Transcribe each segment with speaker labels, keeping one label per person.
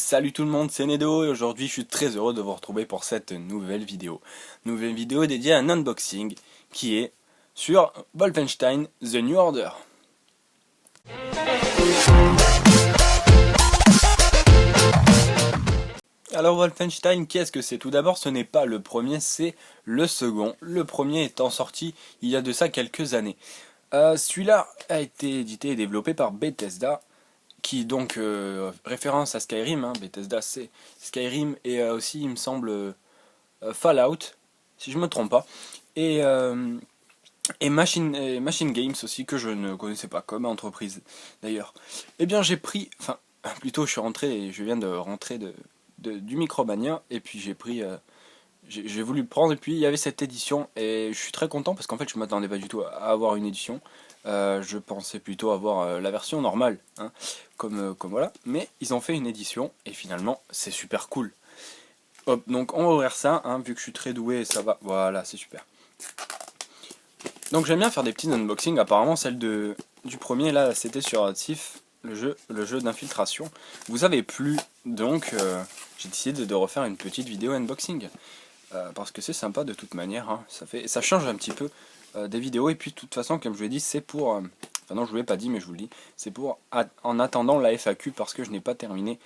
Speaker 1: Salut tout le monde, c'est Nedo et aujourd'hui je suis très heureux de vous retrouver pour cette nouvelle vidéo. Nouvelle vidéo dédiée à un unboxing qui est sur Wolfenstein The New Order. Alors Wolfenstein, qu'est-ce que c'est? Tout d'abord, ce n'est pas le premier, c'est le second. Le premier étant sorti il y a de ça quelques années. Celui-là a été édité et développé par Bethesda, qui donc référence à Skyrim, hein. Bethesda c'est Skyrim et aussi il me semble Fallout, si je me trompe pas, et Machine Games aussi, que je ne connaissais pas comme entreprise d'ailleurs. Eh bien j'ai pris, enfin plutôt je viens de rentrer du Micromania et puis j'ai voulu le prendre et puis il y avait cette édition et je suis très content parce qu'en fait je m'attendais pas du tout à avoir une édition. Je pensais plutôt avoir la version normale, hein, comme voilà, mais ils ont fait une édition et finalement c'est super cool. Hop, donc on va ouvrir ça, hein, vu que je suis très doué, ça va, voilà, c'est super. Donc j'aime bien faire des petits unboxings, apparemment celle du premier là c'était sur Thief, le jeu d'infiltration. Vous avez plu, donc j'ai décidé de refaire une petite vidéo unboxing. Parce que c'est sympa de toute manière, hein. Ça change un petit peu des vidéos, et puis de toute façon comme je vous l'ai dit c'est pour, enfin non je vous l'ai pas dit mais je vous le dis, c'est pour en attendant la FAQ parce que je n'ai pas terminé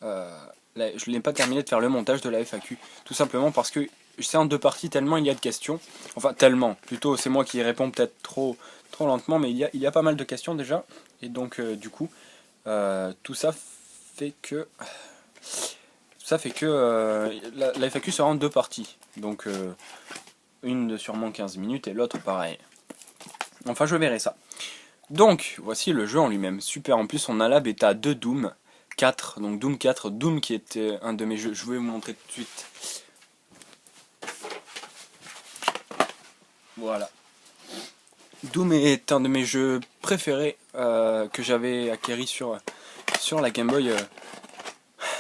Speaker 1: de faire le montage de la FAQ, tout simplement parce que c'est en deux parties tellement il y a de questions, enfin tellement, plutôt c'est moi qui y réponds peut-être trop lentement, mais il y a pas mal de questions déjà, et donc du coup tout ça fait que la FAQ sera en deux parties. Donc une de sûrement 15 minutes et l'autre pareil. Enfin je verrai ça. Donc voici le jeu en lui-même. Super, en plus on a la bêta de Doom 4. Donc Doom 4, Doom qui était un de mes jeux. Je vais vous montrer tout de suite. Voilà. Doom est un de mes jeux préférés que j'avais acquéri sur la Game Boy.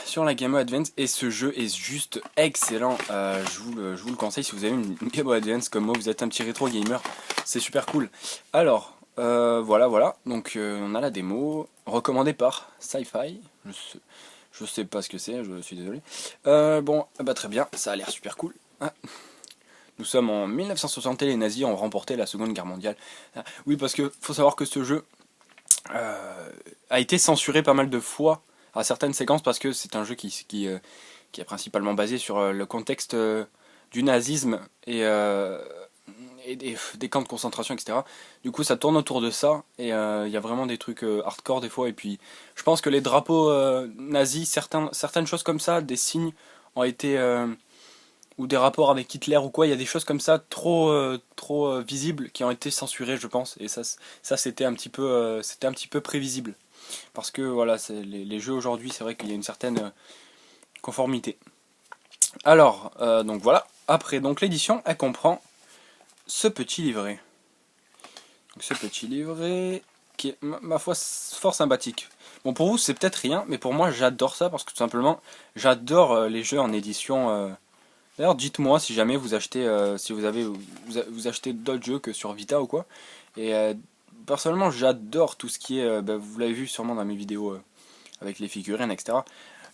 Speaker 1: Sur la Game Boy Advance, et ce jeu est juste excellent. Je vous le conseille si vous avez une Game Boy Advance comme moi, vous êtes un petit rétro gamer, c'est super cool. Alors voilà, donc on a la démo recommandée par Sci-Fi. Je sais pas ce que c'est, je suis désolé. Bon, bah très bien, ça a l'air super cool. Ah. Nous sommes en 1960 et les nazis ont remporté la Seconde Guerre mondiale. Ah, oui, parce que faut savoir que ce jeu a été censuré pas mal de fois à certaines séquences parce que c'est un jeu qui est principalement basé sur le contexte du nazisme et des camps de concentration, etc. Du coup ça tourne autour de ça et il y a vraiment des trucs hardcore des fois, et puis je pense que les drapeaux nazis, certaines choses comme ça, des signes ont été ou des rapports avec Hitler ou quoi, il y a des choses comme ça trop visibles qui ont été censurées, je pense, et ça c'était un petit peu prévisible. Parce que voilà, les jeux aujourd'hui, c'est vrai qu'il y a une certaine conformité. Alors, donc voilà. Après, donc l'édition, elle comprend ce petit livret. Donc, ce petit livret qui est, ma foi, fort sympathique. Bon, pour vous, c'est peut-être rien, mais pour moi, j'adore ça parce que tout simplement, j'adore les jeux en édition. D'ailleurs, dites-moi si jamais vous achetez, si vous achetez d'autres jeux que sur Vita ou quoi. Et personnellement, j'adore tout ce qui est, vous l'avez vu sûrement dans mes vidéos avec les figurines, etc.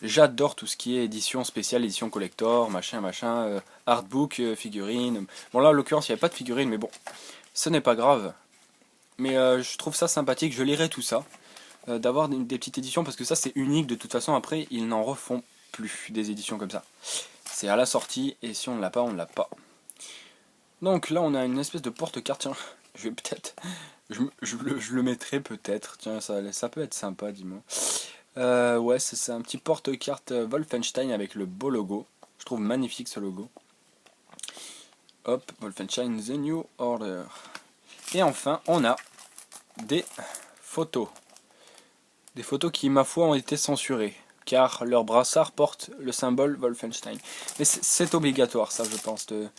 Speaker 1: J'adore tout ce qui est édition spéciale, édition collector, machin, artbook, figurines. Bon là, en l'occurrence, il n'y avait pas de figurines, mais bon, ce n'est pas grave. Mais je trouve ça sympathique, je lirai tout ça, d'avoir des petites éditions, parce que ça c'est unique, de toute façon, après, ils n'en refont plus des éditions comme ça. C'est à la sortie, et si on ne l'a pas, on ne l'a pas. Donc là, on a une espèce de porte-carte, tiens, je vais peut-être... Je le mettrai peut-être, tiens, ça peut être sympa, dis-moi. Ouais, c'est un petit porte-carte Wolfenstein avec le beau logo. Je trouve magnifique ce logo. Hop, Wolfenstein The New Order. Et enfin, on a des photos. Des photos qui, ma foi, ont été censurées, car leur brassard porte le symbole Wolfenstein. Mais c'est obligatoire, ça, je pense, de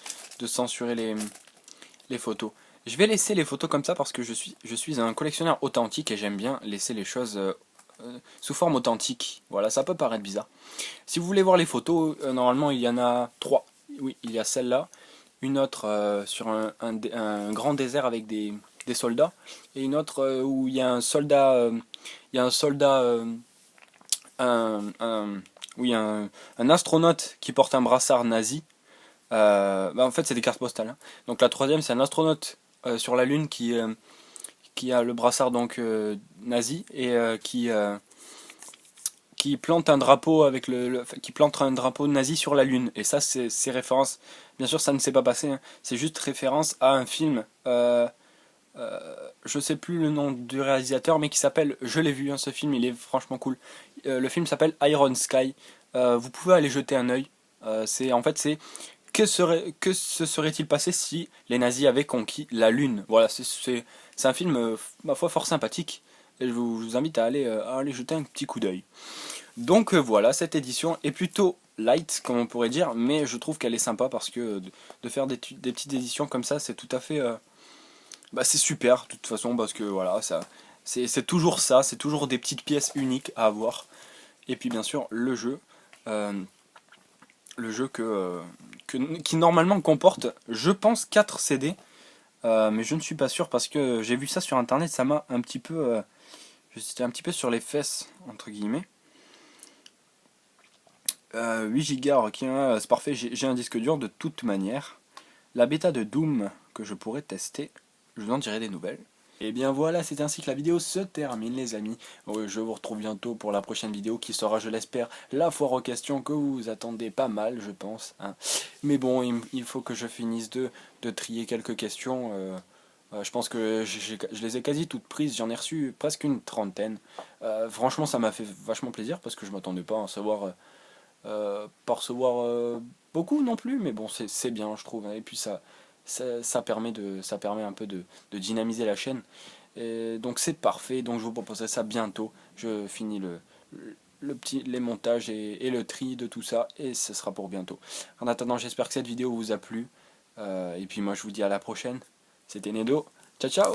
Speaker 1: censurer les photos. Je vais laisser les photos comme ça parce que je suis un collectionneur authentique et j'aime bien laisser les choses sous forme authentique. Voilà, ça peut paraître bizarre. Si vous voulez voir les photos, normalement il y en a 3. Oui, il y a celle-là, une autre sur un grand désert avec des soldats, et une autre où il y a un soldat, un Oui, un astronaute qui porte un brassard nazi. En fait, c'est des cartes postales, hein. Donc la troisième, c'est un astronaute sur la Lune qui a le brassard donc nazi et qui plante un drapeau avec qui plante un drapeau nazi sur la Lune. Et ça, c'est référence. Bien sûr, ça ne s'est pas passé, hein. C'est juste référence à un film. Je sais plus le nom du réalisateur, mais qui s'appelle. Je l'ai vu, hein, ce film, il est franchement cool. Le film s'appelle Iron Sky. Vous pouvez aller jeter un œil. C'est que se serait-il passé si les nazis avaient conquis la Lune? Voilà, c'est un film, ma foi, fort sympathique. Et je vous invite à aller jeter un petit coup d'œil. Donc voilà, cette édition est plutôt light, comme on pourrait dire, mais je trouve qu'elle est sympa parce que de faire des petites éditions comme ça, c'est tout à fait. C'est super, de toute façon, parce que voilà, c'est toujours ça, c'est toujours des petites pièces uniques à avoir. Et puis bien sûr, euh, le jeu qui normalement comporte, je pense, 4 CD, mais je ne suis pas sûr parce que j'ai vu ça sur internet, ça m'a un petit peu. J'étais un petit peu sur les fesses, entre guillemets. 8 Go, ok, hein, c'est parfait, j'ai un disque dur de toute manière. La bêta de Doom que je pourrais tester, je vous en dirai des nouvelles. Et bien voilà, c'est ainsi que la vidéo se termine les amis. Je vous retrouve bientôt pour la prochaine vidéo qui sera, je l'espère, la foire aux questions que vous attendez pas mal, je pense, hein. Mais bon, il faut que je finisse de trier quelques questions. Je pense que je les ai quasi toutes prises, j'en ai reçu presque une trentaine. Franchement, ça m'a fait vachement plaisir parce que je m'attendais pas à en savoir, pas recevoir beaucoup non plus, mais bon, c'est bien, je trouve, hein. Et puis ça permet un peu de dynamiser la chaîne. Et donc c'est parfait, donc je vous proposerai ça bientôt. Je finis les montages et le tri de tout ça, et ce sera pour bientôt. En attendant, j'espère que cette vidéo vous a plu. Et puis moi je vous dis à la prochaine. C'était Nedo. Ciao ciao.